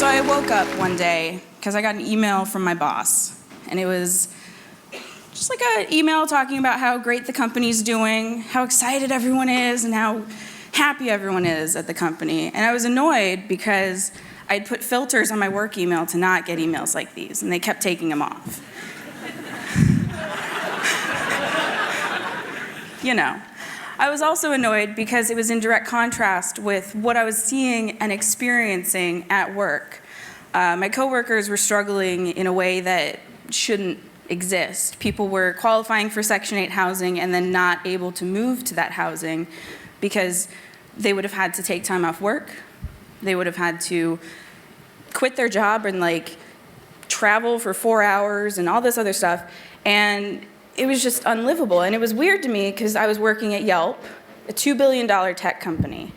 I woke up one day because I got an email from my boss, and it was just like an email talking about how great the company's doing, how excited everyone is, and how happy everyone is at the company. And I was annoyed because I'd put filters on my work email to not get emails like these, and they kept taking them off. You know. I was also annoyed because it was in direct contrast with what I was seeing and experiencing at work. My coworkers were struggling in a way that shouldn't exist. People were qualifying for Section 8 housing and then not able to move to that housing because they would have had to take time off work. They would have had to quit their job and travel for 4 hours and all this other stuff. And it was just unlivable. And it was weird to me because I was working at Yelp, a $2 billion tech company.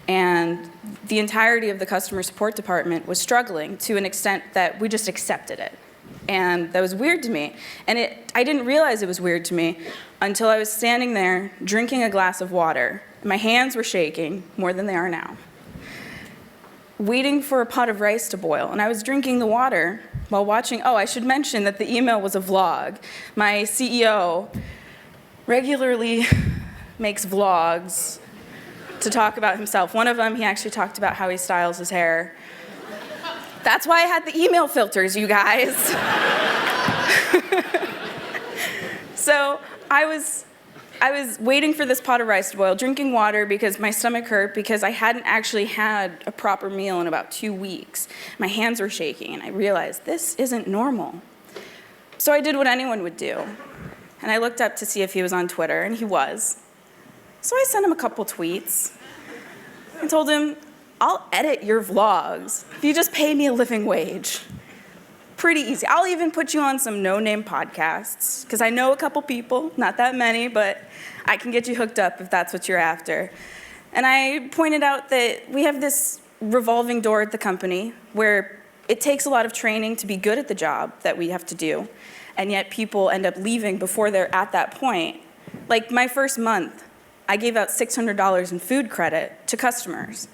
And the entirety of the customer support department was struggling to an extent that we just accepted it. And that was weird to me. And I didn't realize it was weird to me until I was standing there drinking a glass of water. My hands were shaking more than they are now, waiting for a pot of rice to boil. And I was drinking the water while watching. Oh, I should mention that the email was a vlog. My CEO regularly makes vlogs to talk about himself. One of them, he actually talked about how he styles his hair. That's why I had the email filters, you guys. So I was waiting for this pot of rice to boil, drinking water because my stomach hurt because I hadn't actually had a proper meal in about 2 weeks. My hands were shaking, and I realized this isn't normal. So I did what anyone would do, and I looked up to see if he was on Twitter, and he was. So I sent him a couple tweets and told him, I'll edit your vlogs if you just pay me a living wage. Pretty easy. I'll even put you on some no-name podcasts, because I know a couple people, not that many, but I can get you hooked up if that's what you're after. And I pointed out that we have this revolving door at the company where it takes a lot of training to be good at the job that we have to do, and yet people end up leaving before they're at that point. Like my first month, I gave out $600 in food credit to customers.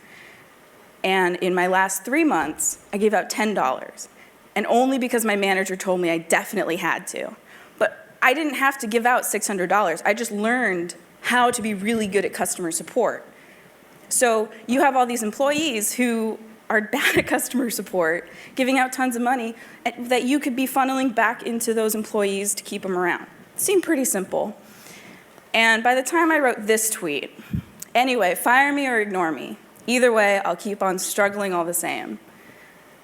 And in my last 3 months, I gave out $10. And only because my manager told me I definitely had to. But I didn't have to give out $600. I just learned how to be really good at customer support. So you have all these employees who are bad at customer support, giving out tons of money that you could be funneling back into those employees to keep them around. It seemed pretty simple. And by the time I wrote this tweet, anyway, fire me or ignore me. Either way, I'll keep on struggling all the same.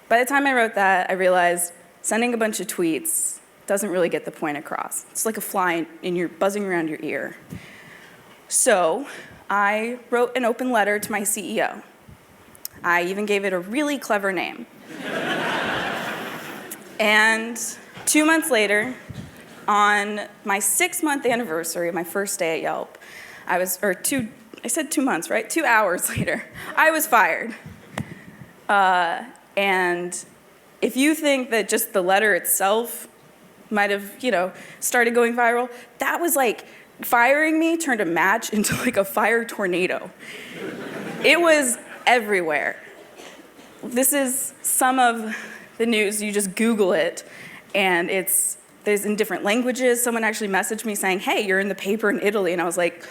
By the time I wrote that, I realized sending a bunch of tweets doesn't really get the point across. It's like a fly buzzing around your ear. So I wrote an open letter to my CEO. I even gave it a really clever name. And 2 months later, on my 6-month anniversary of my first day at Yelp, I said 2 months, right? 2 hours later, I was fired. And if you think that just the letter itself might have, started going viral, that was like firing me turned a match into like a fire tornado. It was everywhere. This is some of the news. You just Google it, and there's in different languages. Someone actually messaged me saying, hey, you're in the paper in Italy. And I was like,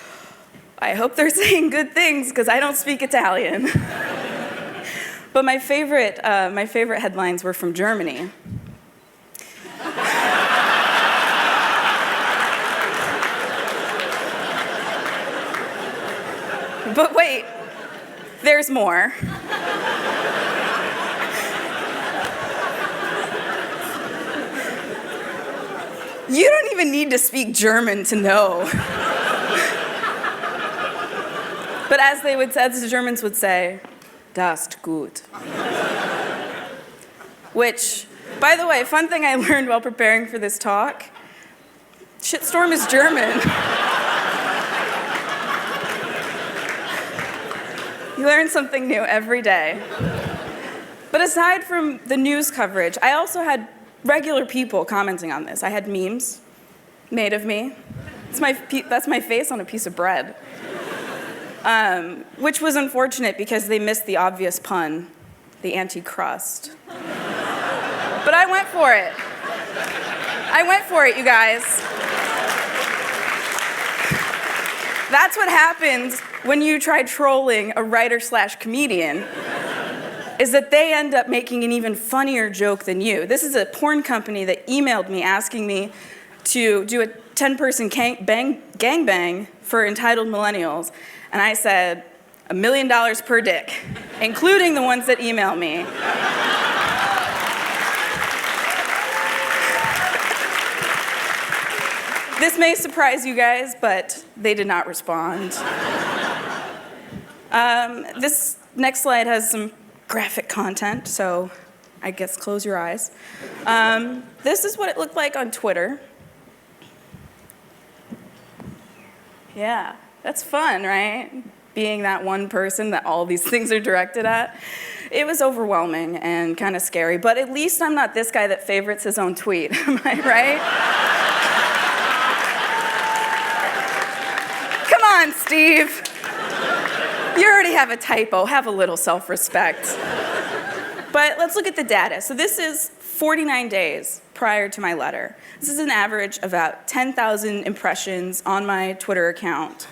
I hope they're saying good things because I don't speak Italian. But my favorite headlines were from Germany. But wait, there's more. You don't even need to speak German to know. But as the Germans would say, das ist gut. Which, by the way, fun thing I learned while preparing for this talk, shitstorm is German. You learn something new every day. But aside from the news coverage, I also had regular people commenting on this. I had memes made of me. That's my face on a piece of bread. Which was unfortunate because they missed the obvious pun the anti-crust. But I went for it. I went for it, you guys. That's what happens when you try trolling a writer/comedian, is that they end up making an even funnier joke than you. This is a porn company that emailed me asking me to do a 10-person gangbang for entitled millennials. And I said, $1 million per dick, including the ones that email me. This may surprise you guys, but they did not respond. This next slide has some graphic content, so I guess close your eyes. This is what it looked like on Twitter. Yeah, that's fun, right? Being that one person that all these things are directed at. It was overwhelming and kind of scary, but at least I'm not this guy that favorites his own tweet, am I right? Come on, Steve. You already have a typo, have a little self-respect. But let's look at the data. So this is 49 days prior to my letter. This is an average of about 10,000 impressions on my Twitter account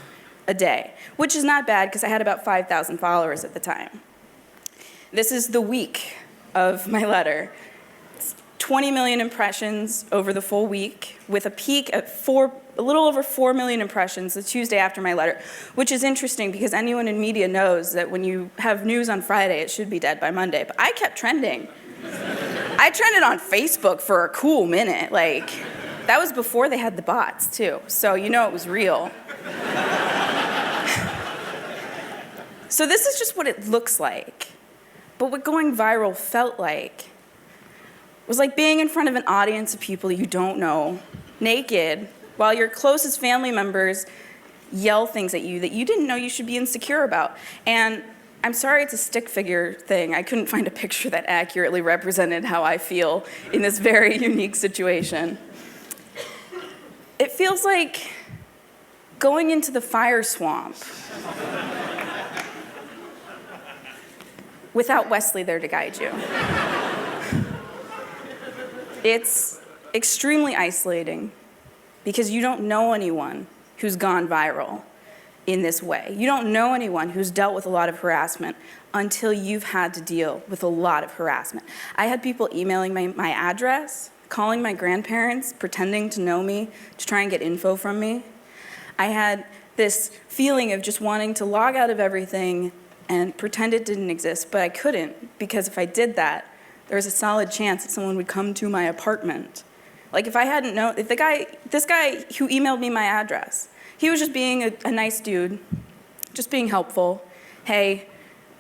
a day, which is not bad because I had about 5,000 followers at the time. This is the week of my letter. It's 20 million impressions over the full week with a peak at a little over 4 million impressions the Tuesday after my letter, which is interesting because anyone in media knows that when you have news on Friday, it should be dead by Monday. But I kept trending. I trended on Facebook for a cool minute. Like, that was before they had the bots, too. So you know it was real. So this is just what it looks like. But what going viral felt like was like being in front of an audience of people you don't know, naked, while your closest family members yell things at you that you didn't know you should be insecure about. And I'm sorry it's a stick figure thing. I couldn't find a picture that accurately represented how I feel in this very unique situation. It feels like going into the fire swamp without Wesley there to guide you. It's extremely isolating because you don't know anyone who's gone viral in this way. You don't know anyone who's dealt with a lot of harassment until you've had to deal with a lot of harassment. I had people emailing my address, calling my grandparents, pretending to know me to try and get info from me. I had this feeling of just wanting to log out of everything and pretend it didn't exist, but I couldn't, because if I did that, there was a solid chance that someone would come to my apartment. Like if I hadn't known, if this guy who emailed me my address, he was just being a nice dude, just being helpful. Hey,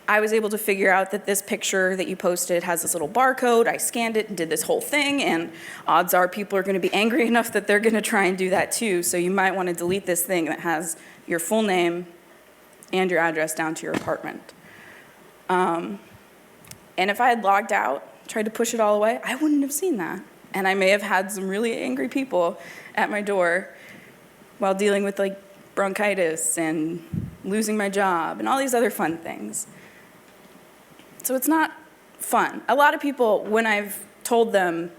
I was able to figure out that this picture that you posted has this little barcode. I scanned it and did this whole thing, and odds are people are going to be angry enough that they're going to try and do that too, so you might want to delete this thing that has your full name and your address down to your apartment. And if I had logged out, tried to push it all away, I wouldn't have seen that. And I may have had some really angry people at my door while dealing with like bronchitis and losing my job and all these other fun things. So it's not fun. A lot of people, when I've told them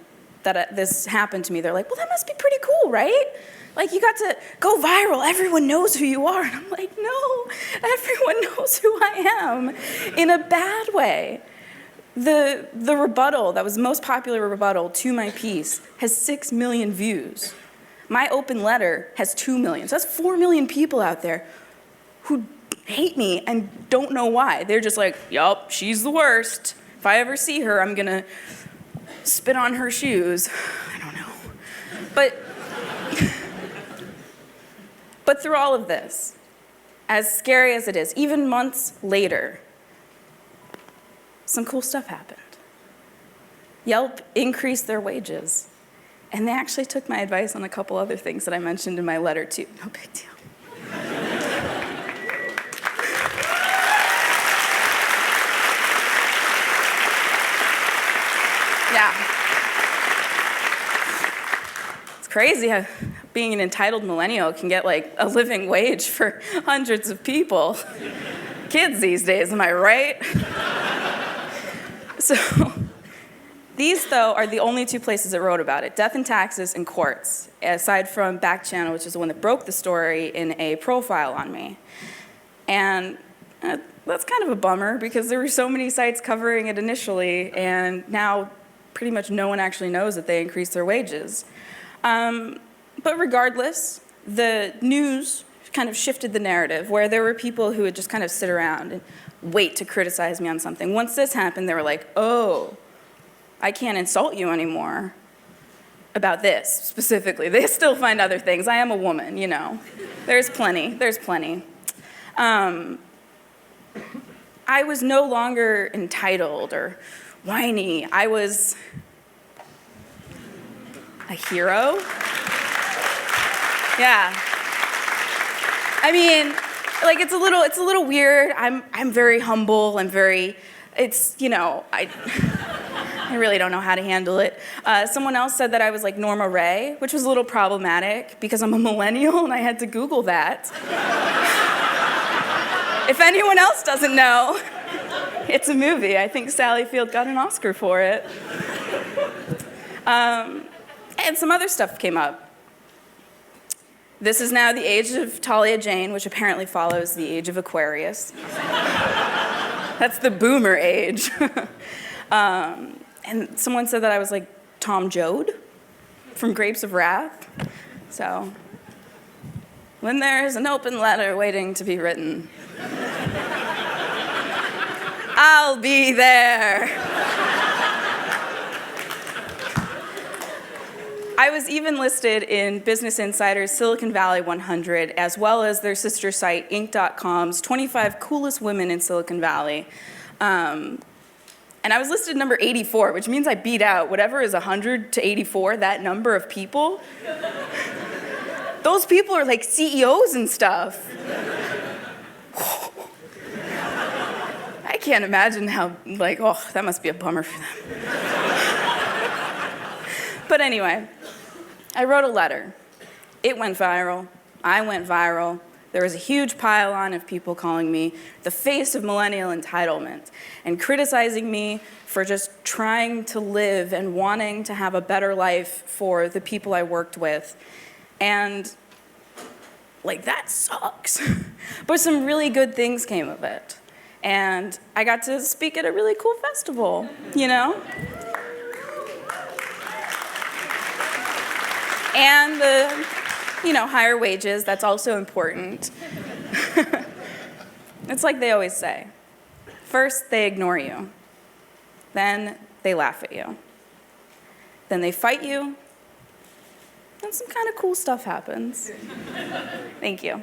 that this happened to me, they're like, well, that must be pretty cool, right? Like, you got to go viral. Everyone knows who you are. And I'm like, no, everyone knows who I am in a bad way. The rebuttal, that was the most popular rebuttal to my piece, has 6 million views. My open letter has 2 million. So that's 4 million people out there who hate me and don't know why. They're just like, yup, she's the worst. If I ever see her, I'm going to spit on her shoes. I don't know. But through all of this, as scary as it is, even months later, some cool stuff happened. Yelp increased their wages, and they actually took my advice on a couple other things that I mentioned in my letter too. No big deal. Yeah. It's crazy how being an entitled millennial can get like a living wage for hundreds of people. Kids these days, am I right? So these, though, are the only two places that wrote about it, Death and Taxes and Courts, aside from Back Channel, which is the one that broke the story in a profile on me. And that's kind of a bummer, because there were so many sites covering it initially, and now pretty much no one actually knows that they increased their wages. But regardless, the news kind of shifted the narrative, where there were people who would just kind of sit around and wait to criticize me on something. Once this happened, they were like, oh, I can't insult you anymore about this specifically. They still find other things. I am a woman, you know. There's plenty. I was no longer entitled or whiny. I was a hero. Yeah. I mean, like, it's a little weird. I'm very humble. It's, you know, I really don't know how to handle it. Someone else said that I was like Norma Ray, which was a little problematic because I'm a millennial and I had to Google that. If anyone else doesn't know, it's a movie. I think Sally Field got an Oscar for it. And some other stuff came up. This is now the age of Talia Jane, which apparently follows the age of Aquarius. That's the boomer age. And someone said that I was like Tom Joad from Grapes of Wrath. So, when there's an open letter waiting to be written, I'll be there. I was even listed in Business Insider's Silicon Valley 100, as well as their sister site, Inc.com's 25 coolest women in Silicon Valley. And I was listed number 84, which means I beat out whatever is 100 to 84, that number of people. Those people are like CEOs and stuff. I can't imagine how, like, oh, that must be a bummer for them. But anyway, I wrote a letter. It went viral. I went viral. There was a huge pile-on of people calling me the face of millennial entitlement and criticizing me for just trying to live and wanting to have a better life for the people I worked with. And, like, that sucks. But some really good things came of it. And I got to speak at a really cool festival, you know? And the, you know, higher wages, that's also important. It's like they always say. First, they ignore you. Then they laugh at you. Then they fight you. And some kind of cool stuff happens. Thank you.